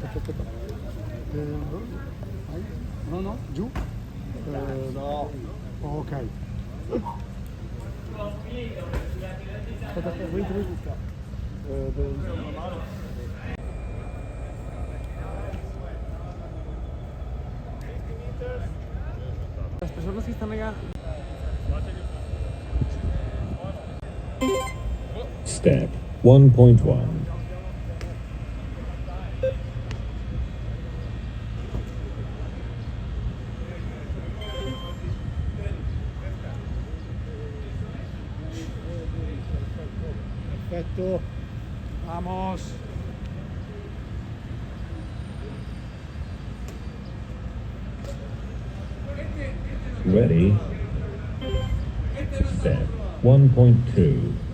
aspetta. No, no, giù. No. Ok. Aspetta, wait. Las personas que están allá. Step 1.1. Perfetto. Vamos. Ready? Step 1.2.